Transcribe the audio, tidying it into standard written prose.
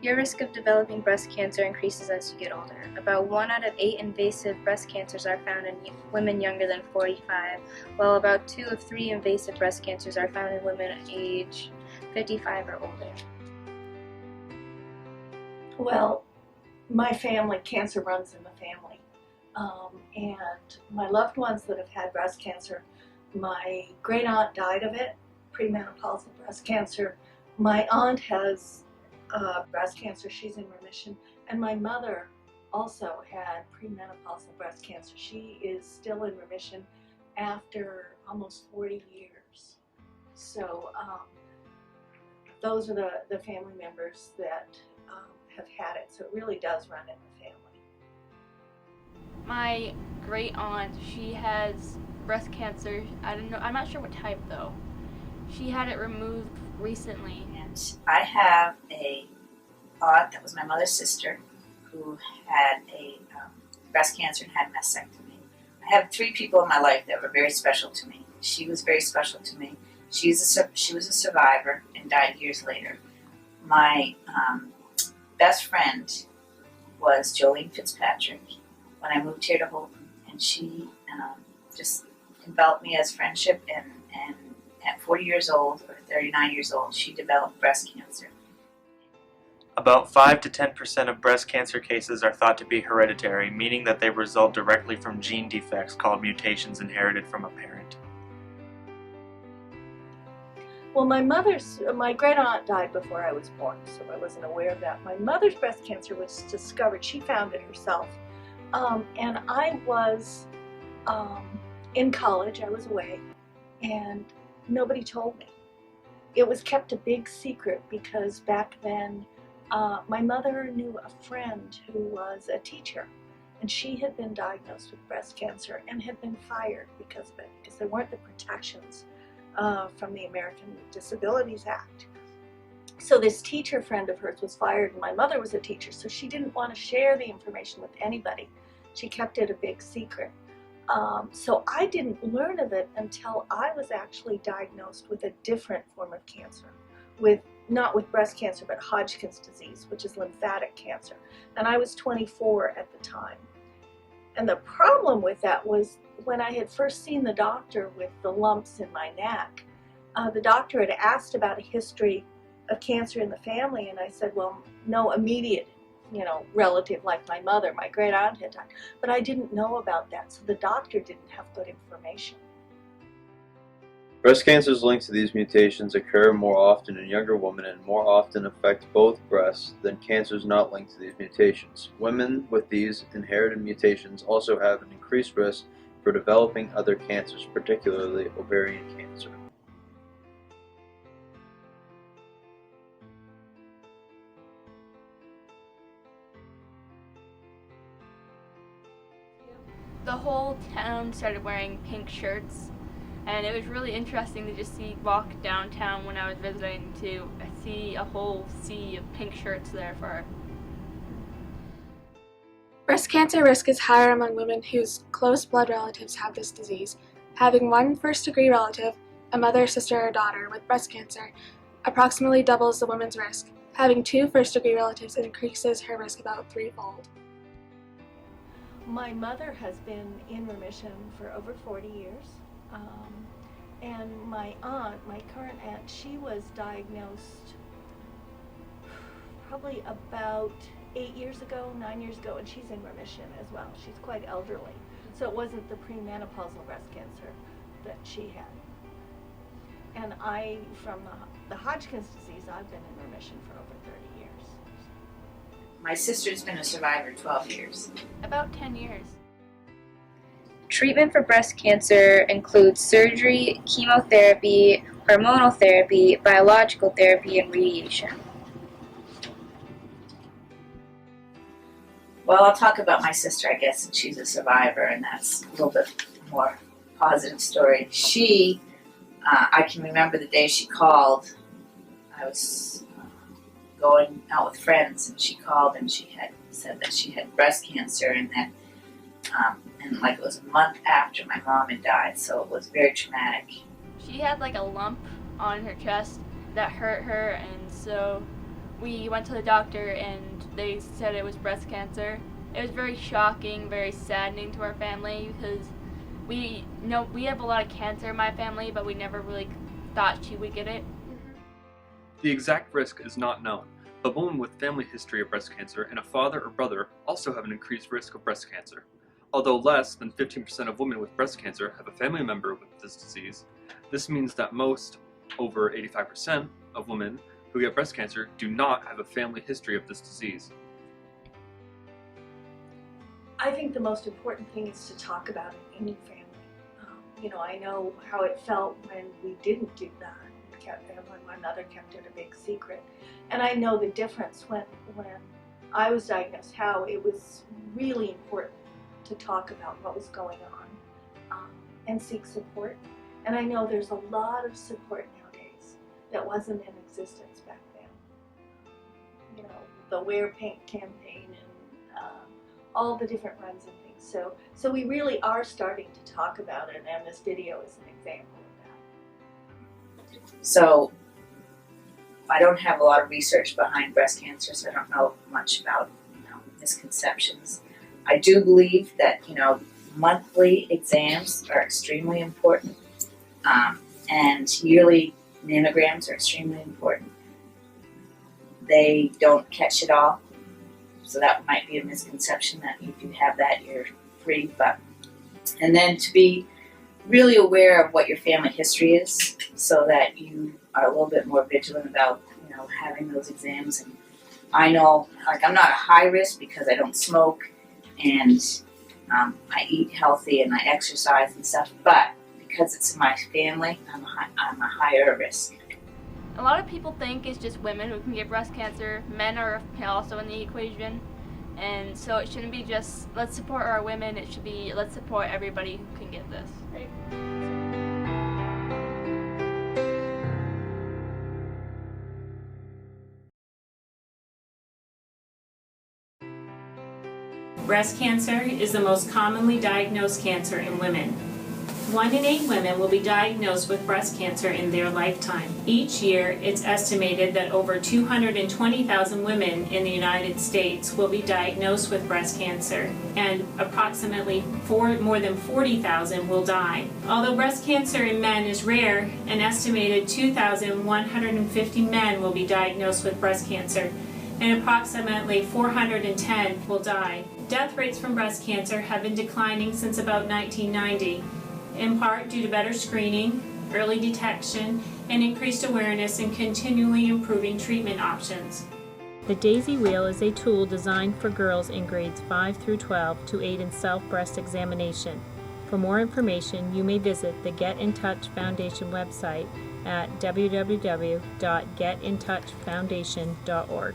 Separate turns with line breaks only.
Your risk of developing breast cancer increases as you get older. About 1 out of 8 invasive breast cancers are found in women younger than 45, while about 2 of 3 invasive breast cancers are found in women age 55 or older.
Well, my family, cancer runs in the family. And my loved ones that have had breast cancer, my great aunt died of it, premenopausal breast cancer. My aunt has breast cancer, she's in remission. And my mother also had premenopausal breast cancer. She is still in remission after almost 40 years. So those are the family members that have had it. So it really does run in the family.
My great aunt, she has breast cancer. I'm not sure what type though. She had it removed recently.
And I have a aunt that was my mother's sister who had a breast cancer and had mastectomy. I have 3 people in my life that were very special to me. She was very special to me. She was a survivor and died years later. My best friend was Jolene Fitzpatrick when I moved here to Holton, and she just enveloped me as friendship, and at 40 years old or 39 years old, she developed breast cancer.
About 5 to 10% of breast cancer cases are thought to be hereditary, meaning that they result directly from gene defects called mutations inherited from a parent.
Well, my great aunt died before I was born, so I wasn't aware of that. My mother's breast cancer was discovered, she found it herself. And I was in college, I was away, and nobody told me. It was kept a big secret because back then my mother knew a friend who was a teacher, and she had been diagnosed with breast cancer and had been fired because of it, because there weren't the protections from the American Disabilities Act. So this teacher friend of hers was fired, and my mother was a teacher, so she didn't want to share the information with anybody. She kept it a big secret. So I didn't learn of it until I was actually diagnosed with a different form of cancer, not with breast cancer, but Hodgkin's disease, which is lymphatic cancer. And I was 24 at the time. And the problem with that was when I had first seen the doctor with the lumps in my neck, the doctor had asked about a history of cancer in the family, and I said, well, no immediate relative like my mother, my great aunt had died, but I didn't know about that, so the doctor didn't have good information.
Breast cancers linked to these mutations occur more often in younger women and more often affect both breasts than cancers not linked to these mutations. Women with these inherited mutations also have an increased risk for developing other cancers, particularly ovarian cancer.
The whole town started wearing pink shirts, and it was really interesting to just walk downtown when I was visiting to see a whole sea of pink shirts there for.
Breast cancer risk is higher among women whose close blood relatives have this disease. Having one first-degree relative, a mother, sister, or daughter, with breast cancer approximately doubles the woman's risk. Having 2 first-degree relatives increases her risk about 3-fold.
My mother has been in remission for over 40 years. And my aunt, my current aunt, she was diagnosed probably about 8 years ago, 9 years ago, and she's in remission as well. She's quite elderly. So it wasn't the premenopausal breast cancer that she had. And from the Hodgkin's disease, I've been in remission for over 30 years.
My sister's been a survivor 12 years.
About 10 years.
Treatment for breast cancer includes surgery, chemotherapy, hormonal therapy, biological therapy, and radiation.
Well, I'll talk about my sister, I guess, since she's a survivor, and that's a little bit more positive story. I can remember the day she called. I was going out with friends, and she called, and she had said that she had breast cancer, and that and it was a month after my mom had died, so it was very traumatic.
She had a lump on her chest that hurt her, and so we went to the doctor and they said it was breast cancer. It was very shocking, very saddening to our family because we have a lot of cancer in my family, but we never really thought she would get it.
The exact risk is not known, but women with family history of breast cancer and a father or brother also have an increased risk of breast cancer. Although less than 15% of women with breast cancer have a family member with this disease, this means that most, over 85%, of women who get breast cancer do not have a family history of this disease.
I think the most important thing is to talk about it in any family. I know how it felt when we didn't do that, when my mother kept it a big secret. And I know the difference when I was diagnosed, how it was really important to talk about what was going on and seek support. And I know there's a lot of support nowadays that wasn't in existence back then. The Wear Pink campaign and all the different runs and things. So we really are starting to talk about it, and this video is an example of that.
So I don't have a lot of research behind breast cancer, so I don't know much about misconceptions. I do believe that monthly exams are extremely important, and yearly mammograms are extremely important. They don't catch it all, so that might be a misconception that if you have that, you're free. And then to be really aware of what your family history is, so that you are a little bit more vigilant about having those exams. And I know, I'm not a high risk because I don't smoke and I eat healthy and I exercise and stuff, but because it's in my family, I'm a higher risk.
A lot of people think it's just women who can get breast cancer. Men are also in the equation. And so it shouldn't be just, let's support our women, it should be, let's support everybody who can get this. Right?
Breast cancer is the most commonly diagnosed cancer in women. 1 in 8 women will be diagnosed with breast cancer in their lifetime. Each year, it's estimated that over 220,000 women in the United States will be diagnosed with breast cancer, and approximately more than 40,000 will die. Although breast cancer in men is rare, an estimated 2,150 men will be diagnosed with breast cancer, and approximately 410 will die. Death rates from breast cancer have been declining since about 1990. In part due to better screening, early detection, and increased awareness and continually improving treatment options.
The Daisy Wheel is a tool designed for girls in grades 5 through 12 to aid in self-breast examination. For more information, you may visit the Get in Touch Foundation website at www.getintouchfoundation.org.